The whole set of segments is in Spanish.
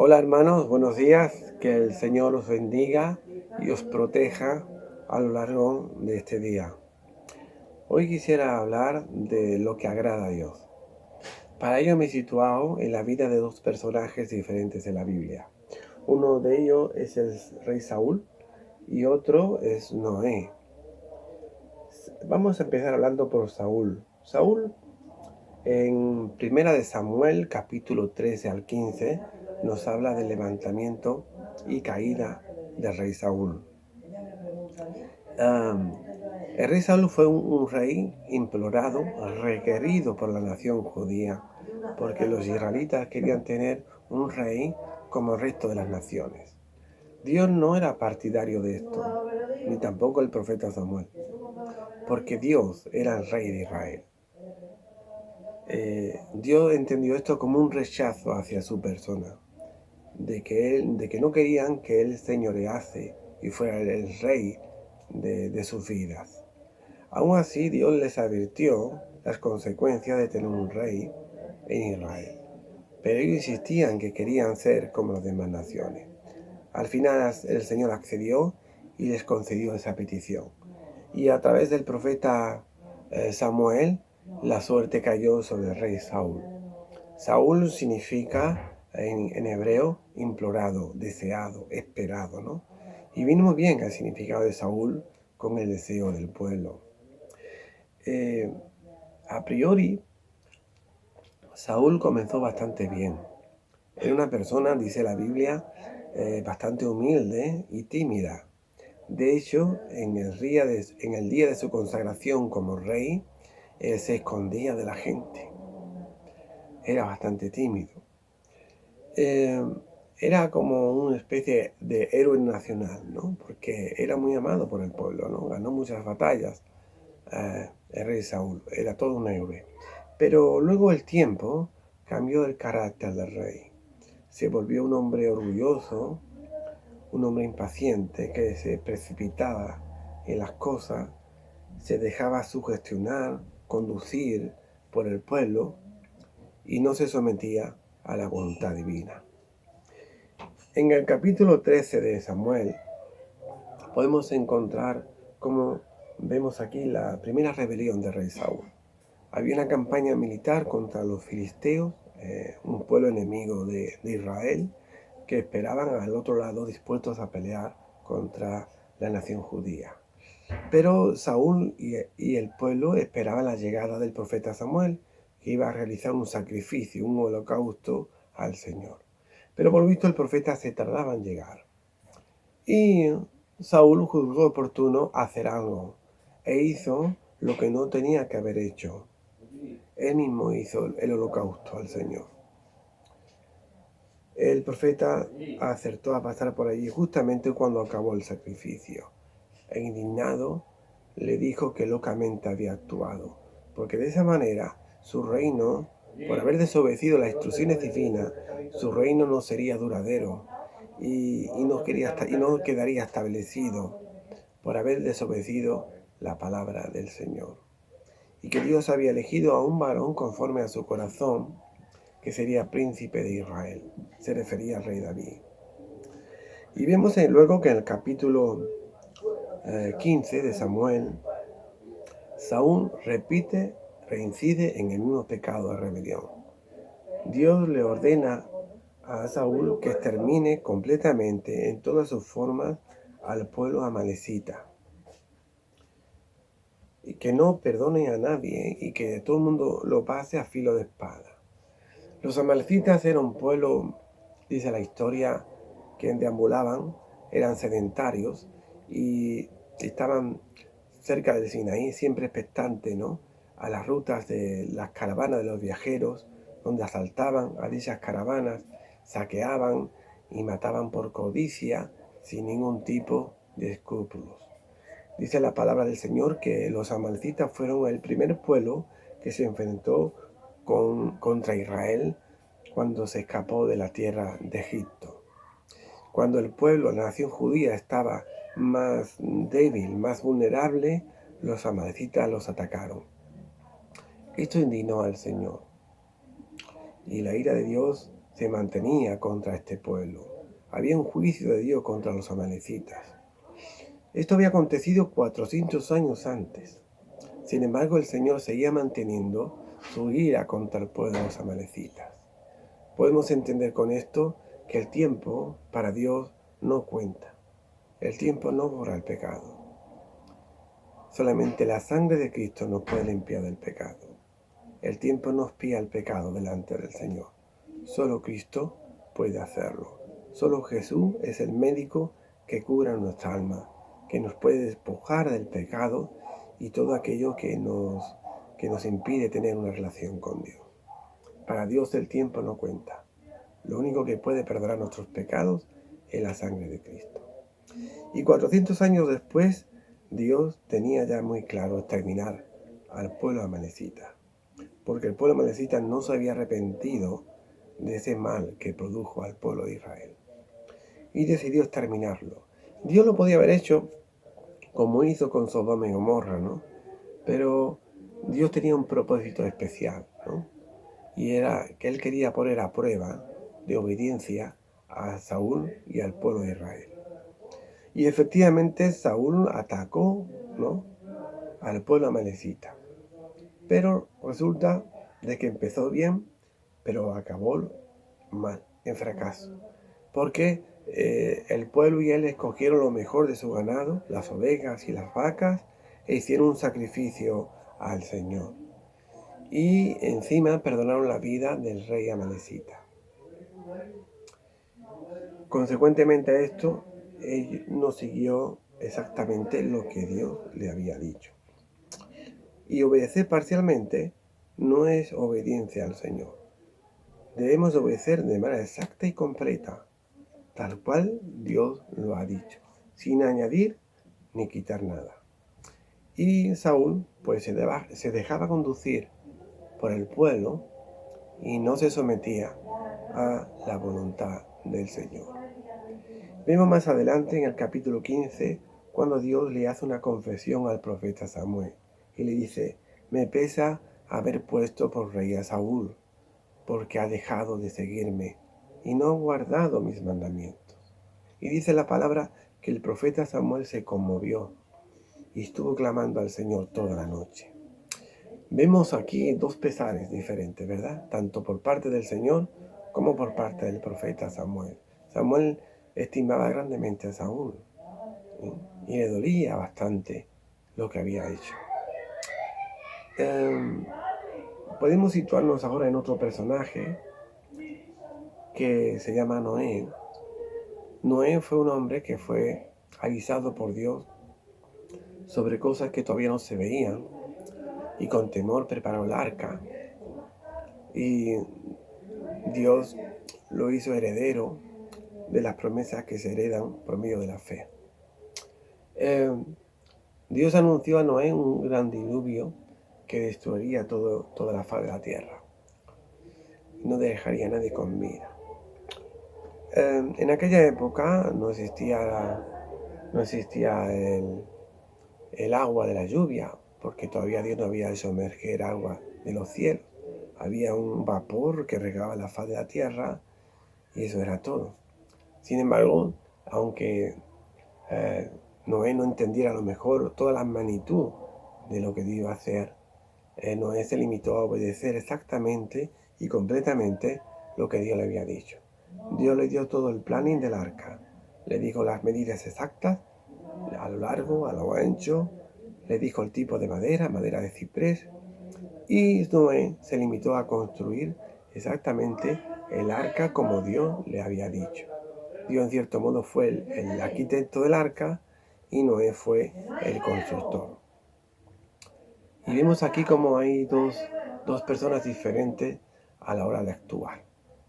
Hola hermanos, buenos días, que el Señor os bendiga y os proteja a lo largo de este día. Hoy quisiera hablar de lo que agrada a Dios. Para ello me he situado en la vida de dos personajes diferentes de la Biblia. Uno de ellos es el rey Saúl y otro es Noé. Vamos a empezar hablando por Saúl. Saúl, en Primera de Samuel, capítulo 13 al 15, nos habla del levantamiento y caída del rey Saúl. El rey Saúl fue un rey implorado, requerido por la nación judía, porque los israelitas querían tener un rey como el resto de las naciones. Dios no era partidario de esto, ni tampoco el profeta Samuel, porque Dios era el rey de Israel. Dios entendió esto como un rechazo hacia su persona, de que no querían que él señorease y fuera el rey de sus vidas. Aún así, Dios les advirtió las consecuencias de tener un rey en Israel, pero ellos insistían que querían ser como las demás naciones. Al final el Señor accedió y les concedió esa petición. Y a través del profeta Samuel, la suerte cayó sobre el rey Saúl. Saúl significa en hebreo implorado, deseado, esperado, ¿no? Y vino muy bien el significado de Saúl con el deseo del pueblo. A priori, Saúl comenzó bastante bien. Era una persona, dice la Biblia, bastante humilde y tímida. De hecho, en el día de su consagración como rey, él se escondía de la gente. Era bastante tímido. Era como una especie de héroe nacional, ¿no? Porque era muy amado por el pueblo, ¿no? Ganó muchas batallas. El rey Saúl era todo un héroe. Pero luego el tiempo cambió el carácter del rey. Se volvió un hombre orgulloso, un hombre impaciente que se precipitaba en las cosas, se dejaba sugestionar, conducir por el pueblo y no se sometía a la voluntad divina. En el capítulo 13 de Samuel podemos encontrar cómo vemos aquí la primera rebelión del rey Saúl. Había una campaña militar contra los filisteos, un pueblo enemigo de Israel, que esperaban al otro lado dispuestos a pelear contra la nación judía. Pero Saúl y el pueblo esperaban la llegada del profeta Samuel, que iba a realizar un sacrificio, un holocausto al Señor. Pero por visto el profeta se tardaba en llegar. Y Saúl juzgó oportuno hacer algo, e hizo lo que no tenía que haber hecho. Él mismo hizo el holocausto al Señor. El profeta acertó a pasar por allí justamente cuando acabó el sacrificio. E indignado, le dijo que locamente había actuado, porque de esa manera su reino, por haber desobedecido las instrucciones divinas, su reino no sería duradero y no quedaría establecido por haber desobedecido la palabra del Señor. Y que Dios había elegido a un varón conforme a su corazón, que sería príncipe de Israel. Se refería al rey David. Y vemos luego que en el capítulo 15 de Samuel, Saúl reincide en el mismo pecado de rebelión. Dios le ordena a Saúl que extermine completamente en todas sus formas al pueblo amalecita. Y que no perdone a nadie y que todo el mundo lo pase a filo de espada. Los amalecitas eran un pueblo, dice la historia, que deambulaban, eran sedentarios y estaban cerca del Sinaí, siempre expectantes, ¿no?, a las rutas de las caravanas de los viajeros, donde asaltaban a dichas caravanas, saqueaban y mataban por codicia sin ningún tipo de escrúpulos. Dice la palabra del Señor que los amalecitas fueron el primer pueblo que se enfrentó contra Israel cuando se escapó de la tierra de Egipto. Cuando el pueblo, la nación judía, estaba más débil, más vulnerable, los amalecitas los atacaron. Esto indignó al Señor y la ira de Dios se mantenía contra este pueblo. Había un juicio de Dios contra los amalecitas. Esto había acontecido 400 años antes. Sin embargo, el Señor seguía manteniendo su ira contra el pueblo de los amalecitas. Podemos entender con esto que el tiempo para Dios no cuenta. El tiempo no borra el pecado. Solamente la sangre de Cristo nos puede limpiar del pecado. El tiempo no expía el pecado delante del Señor. Solo Cristo puede hacerlo. Solo Jesús es el médico que cura nuestra alma, que nos puede despojar del pecado y todo aquello que nos impide tener una relación con Dios. Para Dios el tiempo no cuenta. Lo único que puede perdonar nuestros pecados es la sangre de Cristo. Y 400 años después, Dios tenía ya muy claro exterminar al pueblo amalecita, porque el pueblo amalecita no se había arrepentido de ese mal que produjo al pueblo de Israel, y decidió exterminarlo. Dios lo podía haber hecho como hizo con Sodoma y Gomorra, ¿no? Pero Dios tenía un propósito especial, ¿no? Y era que Él quería poner a prueba de obediencia a Saúl y al pueblo de Israel. Y efectivamente Saúl atacó, ¿no?, al pueblo amalecita. Pero resulta de que empezó bien, pero acabó mal, en fracaso. Porque el pueblo y él escogieron lo mejor de su ganado, las ovejas y las vacas, e hicieron un sacrificio al Señor. Y encima perdonaron la vida del rey amalecita. Consecuentemente a esto, él no siguió exactamente lo que Dios le había dicho. Y obedecer parcialmente no es obediencia al Señor. Debemos obedecer de manera exacta y completa, tal cual Dios lo ha dicho, sin añadir ni quitar nada. Y Saúl pues se dejaba conducir por el pueblo y no se sometía a la voluntad del Señor. Vemos más adelante en el capítulo 15 cuando Dios le hace una confesión al profeta Samuel y le dice: me pesa haber puesto por rey a Saúl, porque ha dejado de seguirme y no ha guardado mis mandamientos. Y dice la palabra que el profeta Samuel se conmovió y estuvo clamando al Señor toda la noche. Vemos aquí dos pesares diferentes, ¿verdad? Tanto por parte del Señor como por parte del profeta Samuel. Samuel estimaba grandemente a Saúl, ¿sí?, y le dolía bastante lo que había hecho. Podemos situarnos ahora en otro personaje que se llama Noé. Noé fue un hombre que fue avisado por Dios sobre cosas que todavía no se veían, y con temor preparó el arca, y Dios lo hizo heredero de las promesas que se heredan por medio de la fe. Dios anunció a Noé un gran diluvio que destruiría toda la faz de la tierra. No dejaría a nadie con vida. En aquella época no existía el agua de la lluvia, porque todavía Dios no había hecho emerger agua de los cielos. Había un vapor que regaba la faz de la tierra y eso era todo. Sin embargo, aunque Noé no entendiera a lo mejor toda la magnitud de lo que Dios iba a hacer, Noé se limitó a obedecer exactamente y completamente lo que Dios le había dicho. Dios le dio todo el planning del arca, le dijo las medidas exactas, a lo largo, a lo ancho, le dijo el tipo de madera de ciprés, y Noé se limitó a construir exactamente el arca como Dios le había dicho. Dios en cierto modo fue el arquitecto del arca y Noé fue el constructor. Y vemos aquí como hay dos personas diferentes a la hora de actuar.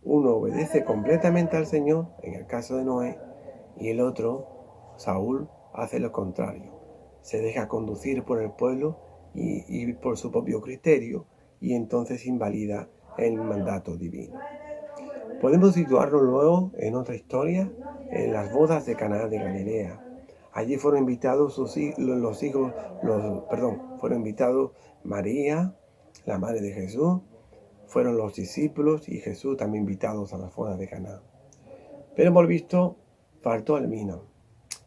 Uno obedece completamente al Señor, en el caso de Noé, y el otro, Saúl, hace lo contrario. Se deja conducir por el pueblo y por su propio criterio, y entonces invalida el mandato divino. Podemos situarnos luego en otra historia, en las bodas de Caná de Galilea. Allí fueron invitados fueron invitados María, la madre de Jesús, fueron los discípulos y Jesús también invitados a las bodas de Caná. Pero por visto faltó el vino.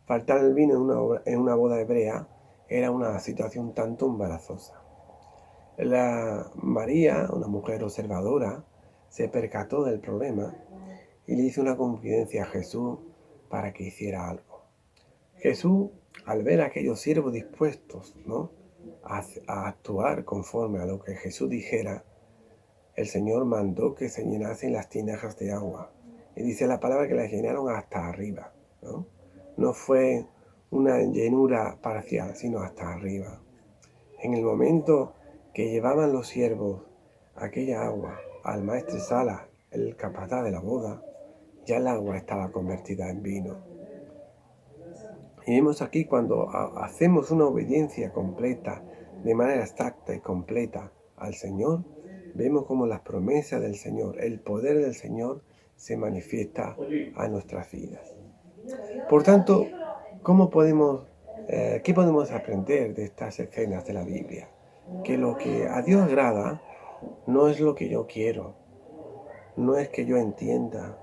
Faltar el vino en una boda hebrea era una situación tanto embarazosa. La María, una mujer observadora, se percató del problema y le hizo una confidencia a Jesús para que hiciera algo. Jesús, al ver a aquellos siervos dispuestos, ¿no?, a actuar conforme a lo que Jesús dijera, el Señor mandó que se llenasen las tinajas de agua. Y dice la palabra que las llenaron hasta arriba, ¿no? No fue una llenura parcial, sino hasta arriba. En el momento que llevaban los siervos aquella agua al maestresala, el capataz de la boda, ya el agua estaba convertida en vino. Y vemos aquí cuando hacemos una obediencia completa, de manera exacta y completa al Señor, vemos como las promesas del Señor, el poder del Señor se manifiesta a nuestras vidas. Por tanto, ¿qué podemos aprender de estas escenas de la Biblia? Que lo que a Dios agrada no es lo que yo quiero, no es que yo entienda,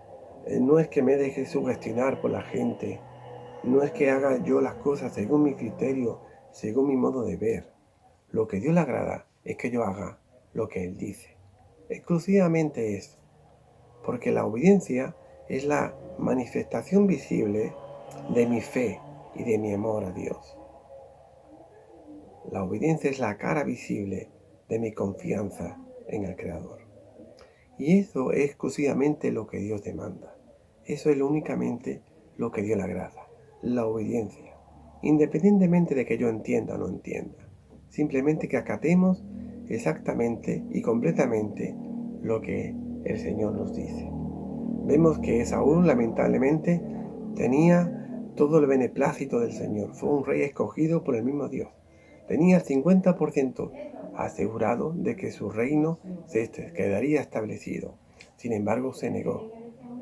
no es que me deje sugestionar por la gente, no es que haga yo las cosas según mi criterio, según mi modo de ver. Lo que a Dios le agrada es que yo haga lo que Él dice. Exclusivamente eso. Porque la obediencia es la manifestación visible de mi fe y de mi amor a Dios. La obediencia es la cara visible de mi confianza en el Creador. Y eso es exclusivamente lo que Dios demanda. Eso es únicamente lo que Dios le agrada. La obediencia. Independientemente de que yo entienda o no entienda. Simplemente que acatemos exactamente y completamente lo que el Señor nos dice. Vemos que Saúl lamentablemente tenía todo el beneplácito del Señor. Fue un rey escogido por el mismo Dios. Tenía el 50% asegurado de que su reino se quedaría establecido. Sin embargo, se negó.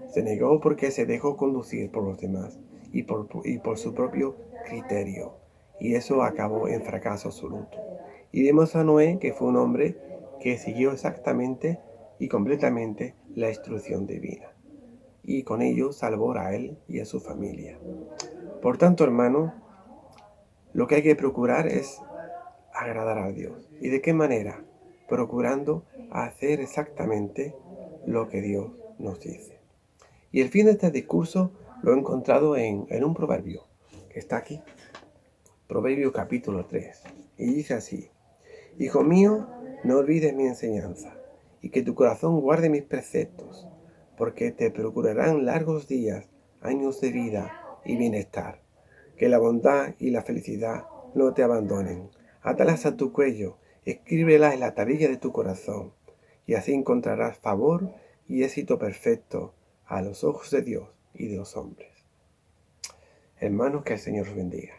Se negó porque se dejó conducir por los demás y por su propio criterio. Y eso acabó en fracaso absoluto. Y vemos a Noé, que fue un hombre que siguió exactamente y completamente la instrucción divina. Y con ello salvó a él y a su familia. Por tanto, hermano, lo que hay que procurar es agradar a Dios. ¿Y de qué manera? Procurando hacer exactamente lo que Dios nos dice. Y el fin de este discurso lo he encontrado en un proverbio que está aquí. Proverbio capítulo 3. Y dice así: Hijo mío, no olvides mi enseñanza, y que tu corazón guarde mis preceptos, porque te procurarán largos días, años de vida y bienestar. Que la bondad y la felicidad no te abandonen. Átalas a tu cuello, escríbelas en la tablilla de tu corazón, y así encontrarás favor y éxito perfecto a los ojos de Dios y de los hombres. Hermanos, que el Señor os bendiga.